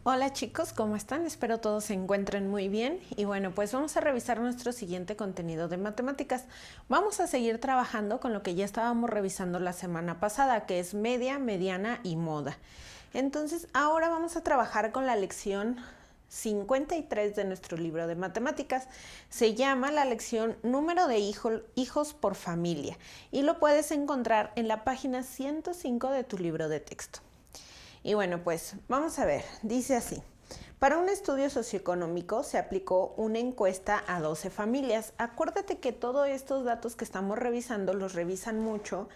Hola chicos, ¿cómo están? Espero todos se encuentren muy bien y bueno, pues vamos a revisar nuestro siguiente contenido de matemáticas. Vamos a seguir trabajando con lo que ya estábamos revisando la semana pasada, que es media, mediana y moda. Entonces, ahora vamos a trabajar con la lección 53 de nuestro libro de matemáticas. Se llama la lección número de hijos por familia y lo puedes encontrar en la página 105 de tu libro de texto. Y bueno, pues vamos a ver, dice así. Para un estudio socioeconómico se aplicó una encuesta a 12 familias. Acuérdate que todos estos datos que estamos revisando los revisan mucho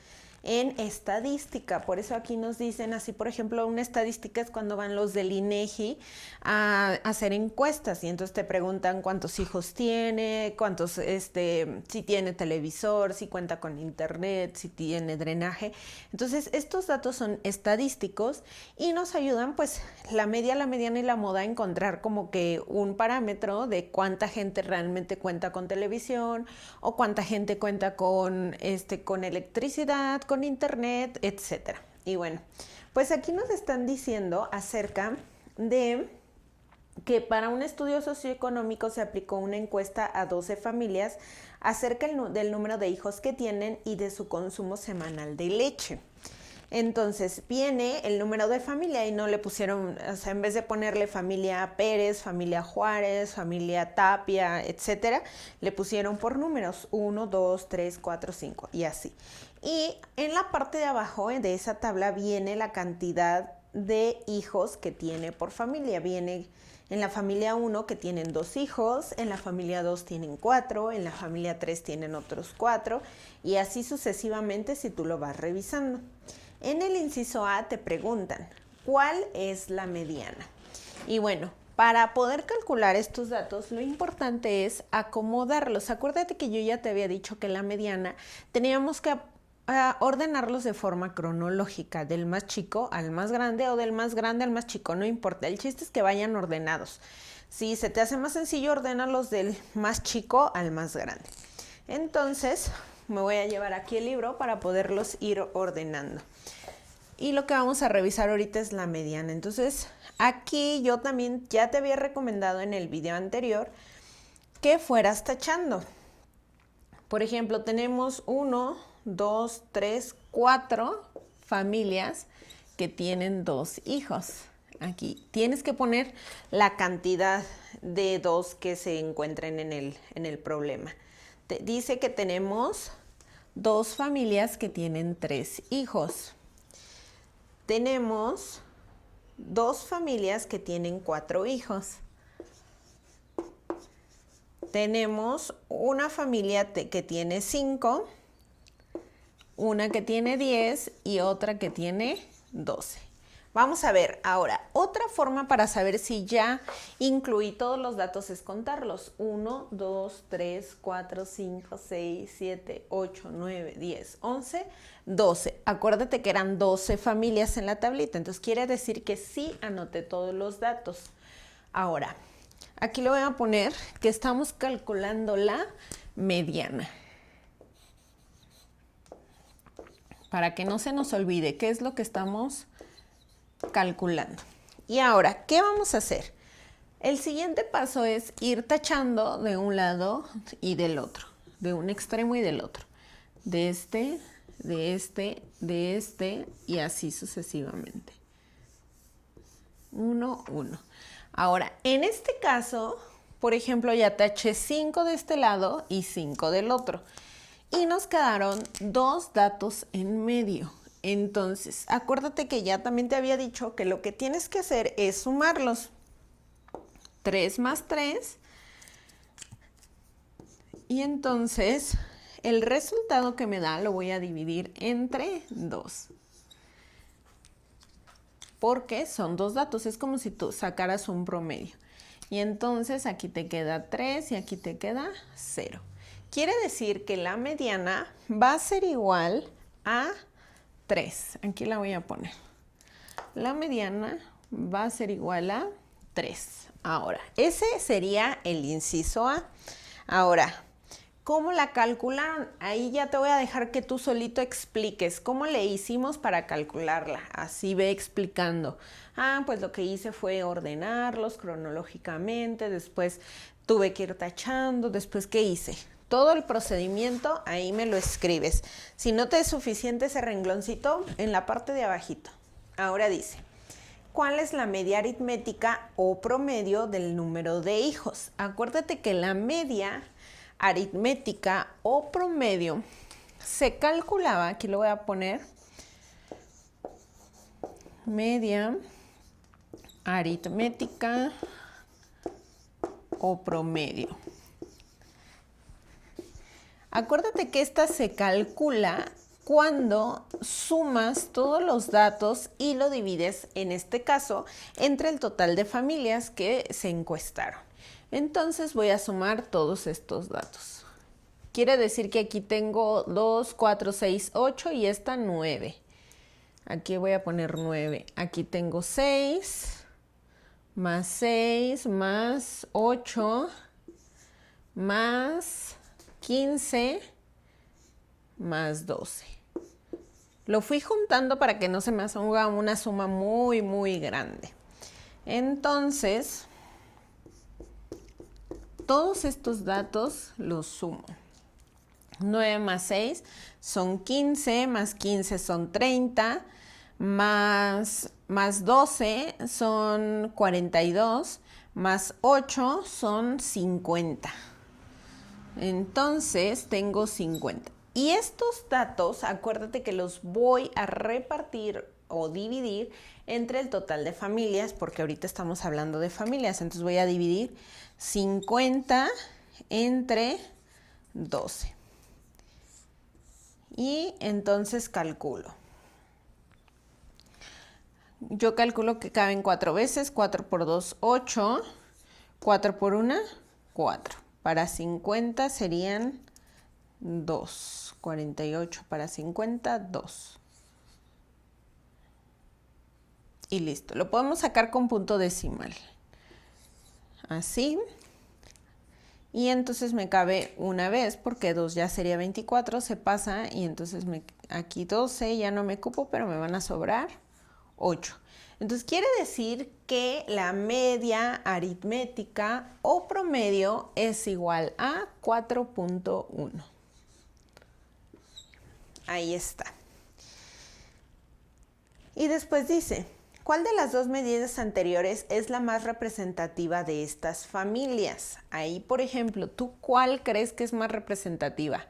en estadística. Por eso aquí nos dicen así, por ejemplo, una estadística es cuando van los del INEGI a hacer encuestas y entonces te preguntan cuántos hijos tiene, cuántos, si tiene televisor, si cuenta con internet, si tiene drenaje. Entonces, estos datos son estadísticos y nos ayudan, pues, la media, la mediana y la moda a encontrar como que un parámetro de cuánta gente realmente cuenta con televisión o cuánta gente cuenta con electricidad, con internet, etcétera. Y bueno, pues aquí nos están diciendo acerca de que para un estudio socioeconómico se aplicó una encuesta a 12 familias acerca del número de hijos que tienen y de su consumo semanal de leche. Entonces viene el número de familia y no le pusieron, o sea, en vez de ponerle familia Pérez, familia Juárez, familia Tapia, etcétera, le pusieron por números 1, 2, 3, 4, 5 y así. Y en la parte de abajo de esa tabla viene la cantidad de hijos que tiene por familia. Viene en la familia 1 que tienen 2 hijos, en la familia 2 tienen 4, en la familia 3 tienen otros 4 y así sucesivamente si tú lo vas revisando. En el inciso A te preguntan, ¿cuál es la mediana? Y bueno, para poder calcular estos datos, lo importante es acomodarlos. Acuérdate que yo ya te había dicho que la mediana teníamos que ordenarlos de forma cronológica, del más chico al más grande o del más grande al más chico, no importa. El chiste es que vayan ordenados. Si se te hace más sencillo, ordénalos del más chico al más grande. Entonces, me voy a llevar aquí el libro para poderlos ir ordenando. Y lo que vamos a revisar ahorita es la mediana. Entonces, aquí yo también ya te había recomendado en el video anterior que fueras tachando. Por ejemplo, tenemos 1, 2, 3, 4 familias que tienen 2 hijos. Aquí tienes que poner la cantidad de 2 que se encuentren en el problema. Te dice que tenemos 2 familias que tienen 3 hijos. Tenemos 2 familias que tienen 4 hijos. Tenemos una familia que tiene 5, una que tiene 10 y otra que tiene 12. Vamos a ver ahora, otra forma para saber si ya incluí todos los datos es contarlos. 1, 2, 3, 4, 5, 6, 7, 8, 9, 10, 11, 12. Acuérdate que eran 12 familias en la tablita, entonces quiere decir que sí anoté todos los datos. Ahora, aquí le voy a poner que estamos calculando la mediana. Para que no se nos olvide qué es lo que estamos calculando. Y ahora, ¿qué vamos a hacer? El siguiente paso es ir tachando de un lado y del otro, de un extremo y del otro, de este, de este, de este y así sucesivamente. 1, 1. Ahora, en este caso, por ejemplo, ya taché 5 de este lado y 5 del otro. Y nos quedaron 2 datos en medio. Entonces, acuérdate que ya también te había dicho que lo que tienes que hacer es sumarlos. 3 más 3. Y entonces, el resultado que me da lo voy a dividir entre 2. Porque son 2 datos, es como si tú sacaras un promedio. Y entonces aquí te queda 3 y aquí te queda 0. Quiere decir que la mediana va a ser igual a 3. Aquí la voy a poner. La mediana va a ser igual a 3. Ahora, ese sería el inciso A. Ahora, ¿Cómo la calcularon? Ahí ya te voy a dejar que tú solito expliques cómo le hicimos para calcularla. Así ve explicando. Pues lo que hice fue ordenarlos cronológicamente, después tuve que ir tachando, después ¿qué hice? Todo el procedimiento ahí me lo escribes. Si no te es suficiente ese rengloncito, en la parte de abajito. Ahora dice, ¿cuál es la media aritmética o promedio del número de hijos? Acuérdate que la media aritmética o promedio se calculaba, aquí lo voy a poner, media aritmética o promedio. Acuérdate que esta se calcula cuando sumas todos los datos y lo divides, en este caso, entre el total de familias que se encuestaron. Entonces voy a sumar todos estos datos. Quiere decir que aquí tengo 2, 4, 6, 8 y esta 9. Aquí voy a poner 9. Aquí tengo 6 más 8 más 15 más 12. Lo fui juntando para que no se me haga una suma muy, muy grande. Entonces, todos estos datos los sumo. 9 más 6 son 15, más 15 son 30, más 12 son 42, más 8 son 50. Entonces tengo 50. Y estos datos, acuérdate que los voy a repartir o dividir entre el total de familias, porque ahorita estamos hablando de familias. Entonces voy a dividir 50 entre 12. Y entonces calculo. Yo calculo que caben 4 veces. 4 por 2, 8. 4 por 1, 4. Para 50 serían 2. 48 para 50, 2. Y listo. Lo podemos sacar con punto decimal. Así. Y entonces me cabe una vez, porque 2 ya sería 24, se pasa, y entonces aquí 12 ya no me cupo, pero me van a sobrar 8. Entonces quiere decir que la media aritmética o promedio es igual a 4.1. Ahí está. Y después dice, ¿cuál de las dos medidas anteriores es la más representativa de estas familias? Ahí, por ejemplo, ¿tú cuál crees que es más representativa?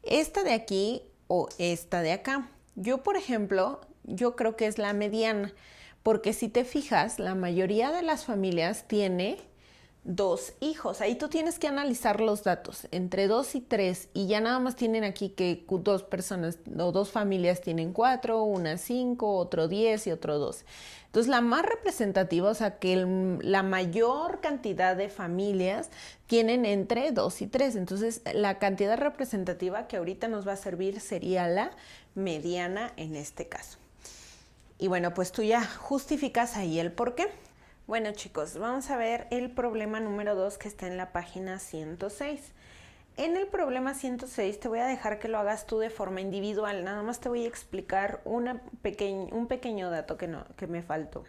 ¿Esta de aquí o esta de acá? Yo, por ejemplo, yo creo que es la mediana, porque si te fijas, la mayoría de las familias tiene 2 hijos. Ahí tú tienes que analizar los datos, entre 2 y 3, y ya nada más tienen aquí que 2 personas o 2 familias tienen 4, una 5, otro 10 y otro 12. Entonces la más representativa, o sea que la mayor cantidad de familias tienen entre 2 y 3. Entonces la cantidad representativa que ahorita nos va a servir sería la mediana en este caso. Y bueno, pues tú ya justificas ahí el por qué. Bueno chicos, vamos a ver el problema número 2 que está en la página 106. En el problema 106 te voy a dejar que lo hagas tú de forma individual. Nada más te voy a explicar un pequeño dato que me faltó.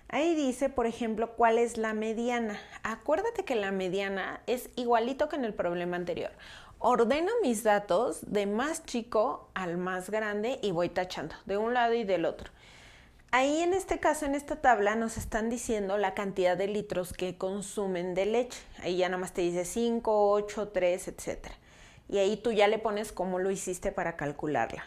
Ahí dice, por ejemplo, ¿cuál es la mediana? Acuérdate que la mediana es igualito que en el problema anterior. Ordeno mis datos de más chico al más grande y voy tachando de un lado y del otro. Ahí en este caso, en esta tabla, nos están diciendo la cantidad de litros que consumen de leche. Ahí ya nada más te dice 5, 8, 3, etc. Y ahí tú ya le pones cómo lo hiciste para calcularla.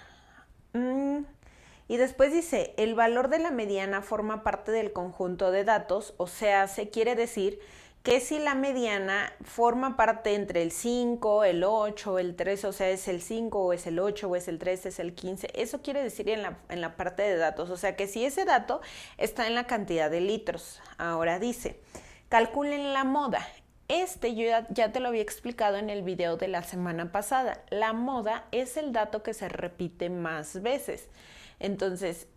Y después dice, el valor de la mediana forma parte del conjunto de datos, o sea, se quiere decir que si la mediana forma parte entre el 5, el 8, el 3, o sea, es el 5 o es el 8 o es el 3, es el 15, eso quiere decir en la parte de datos, o sea que si ese dato está en la cantidad de litros. Ahora dice, calculen la moda. Yo ya te lo había explicado en el video de la semana pasada. La moda es el dato que se repite más veces. Entonces,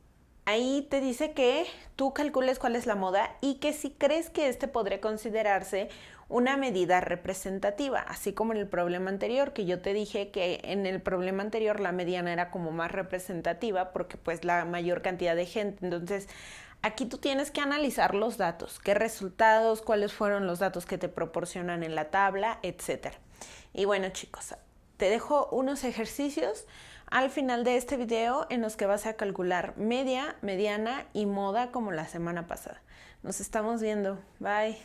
Ahí te dice que tú calcules cuál es la moda y que si crees que este podría considerarse una medida representativa, así como en el problema anterior, que yo te dije que en el problema anterior la mediana era como más representativa porque pues la mayor cantidad de gente. Entonces, aquí tú tienes que analizar los datos, qué resultados, cuáles fueron los datos que te proporcionan en la tabla, etcétera. Y bueno, chicos, te dejo unos ejercicios al final de este video en los que vas a calcular media, mediana y moda como la semana pasada. Nos estamos viendo. Bye.